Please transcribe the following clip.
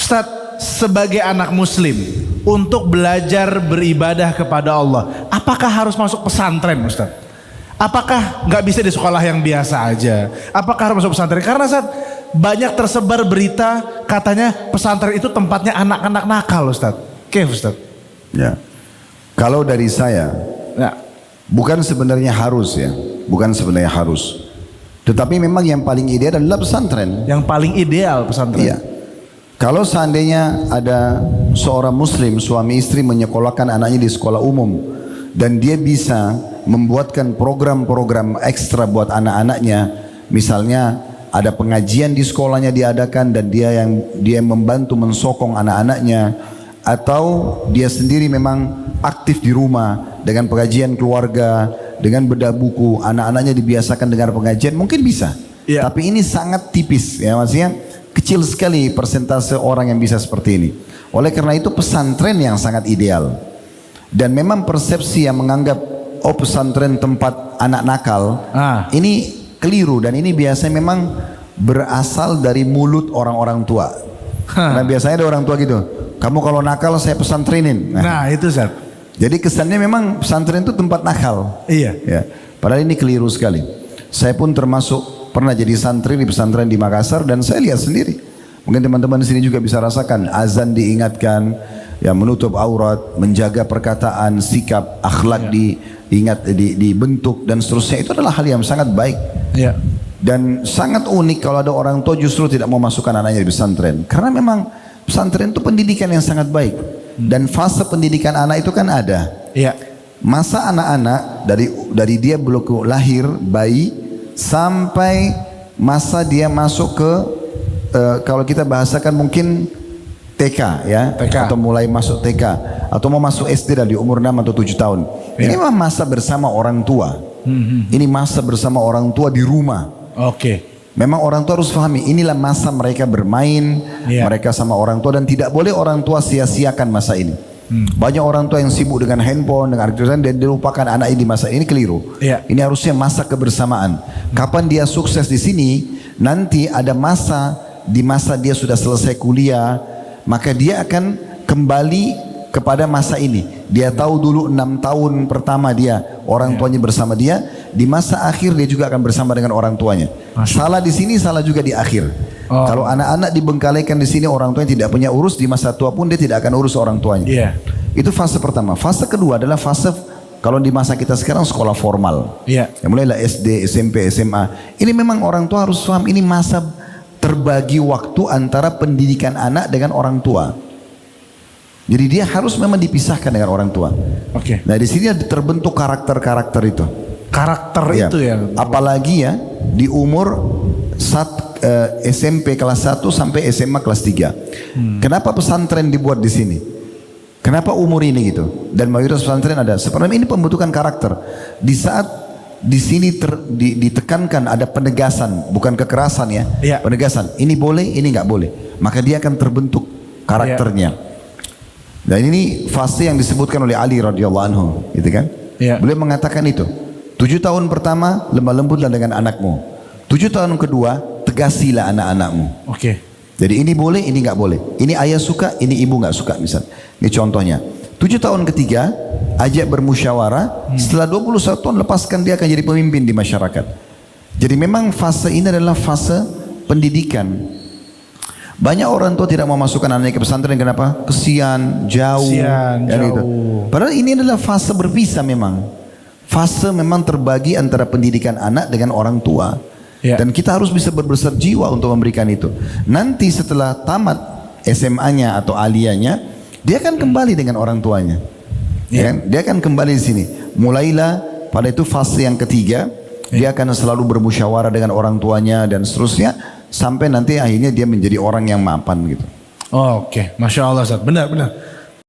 Ustadz, sebagai anak muslim untuk belajar beribadah kepada Allah, apakah harus masuk pesantren Ustadz? Apakah nggak bisa di sekolah yang biasa aja? Apakah harus masuk pesantren? Karena Ustadz, banyak tersebar berita katanya pesantren itu tempatnya anak-anak nakal Ustadz. Oke Ustadz. Ya. Kalau dari saya, Ya. bukan sebenarnya harus ya, bukan sebenarnya harus. Tetapi memang yang paling ideal adalah pesantren. Yang paling ideal pesantren. Iya. Kalau seandainya ada seorang muslim suami istri menyekolahkan anaknya di sekolah umum dan dia bisa membuatkan program-program ekstra buat anak-anaknya, misalnya ada pengajian di sekolahnya diadakan dan dia membantu mensokong anak-anaknya, atau dia sendiri memang aktif di rumah dengan pengajian keluarga, dengan bedah buku, anak-anaknya dibiasakan dengar pengajian, mungkin bisa. Iya. Tapi ini sangat tipis ya, maksudnya kecil sekali persentase orang yang bisa seperti ini. Oleh karena itu pesantren yang sangat ideal. Dan memang persepsi yang menganggap oh pesantren tempat anak nakal, ini keliru, dan ini biasanya memang berasal dari mulut orang-orang tua. Karena biasanya ada orang tua gitu, kamu kalau nakal saya pesantrenin. Nah itu Ustaz. Jadi kesannya memang pesantren itu tempat nakal. Iya. Ya. Padahal ini keliru sekali. Saya pun termasuk pernah jadi santri di pesantren di Makassar dan saya lihat sendiri. Mungkin teman-teman di sini juga bisa rasakan, azan diingatkan, ya menutup aurat, menjaga perkataan, sikap, akhlak dibentuk dan seterusnya. Itu adalah hal yang sangat baik. Iya. Dan sangat unik kalau ada orang tua justru tidak mau masukkan anaknya di pesantren. Karena memang pesantren itu pendidikan yang sangat baik. Dan fase pendidikan anak itu kan ada. Iya. Masa anak-anak dari dia belum lahir bayi sampai masa dia masuk ke kalau kita bahasakan mungkin TK ya, TK. atau mulai masuk TK atau mau masuk SD dari umur 6 atau 7 tahun. Ya. Ini memang masa bersama orang tua. Ini masa bersama orang tua di rumah. Oke. Memang orang tua harus pahami, inilah masa mereka bermain, mereka sama orang tua, dan tidak boleh orang tua sia-siakan masa ini. Banyak orang tua yang sibuk dengan handphone, dengan aktivitas dan dilupakan anaknya di masa ini, keliru. Ini harusnya masa kebersamaan. Kapan dia sukses di sini, nanti ada masa di masa dia sudah selesai kuliah, maka dia akan kembali kepada masa ini. Dia tahu dulu 6 tahun pertama dia orang tuanya bersama dia, di masa akhir dia juga akan bersama dengan orang tuanya. Salah di sini, salah juga di akhir. Kalau anak-anak dibengkalaikan di sini, orang tuanya tidak punya urus, di masa tua pun dia tidak akan urus orang tuanya. Itu fase pertama. Fase kedua adalah fase kalau di masa kita sekarang sekolah formal. Ya, mulailah SD, SMP, SMA. Ini memang orang tua harus paham, ini masa terbagi waktu antara pendidikan anak dengan orang tua. Jadi dia harus memang dipisahkan dengan orang tua. Nah di sini terbentuk karakter-karakter itu. Karakter itu ya. Apalagi ya di umur SMP kelas 1 sampai SMA kelas 3. Kenapa pesantren dibuat di sini? Kenapa umur ini gitu? Dan mayoritas pesantren ada. Sebenarnya ini pembentukan karakter. Di saat di sini ditekankan ada penegasan, bukan kekerasan ya. Penegasan. Ini boleh, ini nggak boleh. Maka dia akan terbentuk karakternya. Dan ini fase yang disebutkan oleh Ali radhiyallahu anhu, gitu kan? Beliau mengatakan itu. 7 tahun pertama lemah lembutlah dengan anakmu. 7 tahun kedua tegasilah anak-anakmu. Jadi ini boleh, ini nggak boleh. Ini ayah suka, ini ibu nggak suka misal. Ini contohnya. 7 tahun ketiga ajak bermusyawarah. Setelah 21 tahun lepaskan, dia akan jadi pemimpin di masyarakat. Jadi memang fase ini adalah fase pendidikan. Banyak orang tua tidak mau masukkan anaknya ke pesantren, kenapa? Kesian, jauh. Gitu. Padahal ini adalah fase berpisah memang. Fase memang terbagi antara pendidikan anak dengan orang tua. Dan kita harus bisa berbesar jiwa untuk memberikan itu. Nanti setelah tamat SMA-nya atau aliyahnya, dia akan kembali dengan orang tuanya. Dia akan kembali di sini. Mulailah pada itu fase yang ketiga, dia akan selalu bermusyawarah dengan orang tuanya dan seterusnya. Sampai nanti akhirnya dia menjadi orang yang mapan gitu. Masya Allah Ustaz, benar.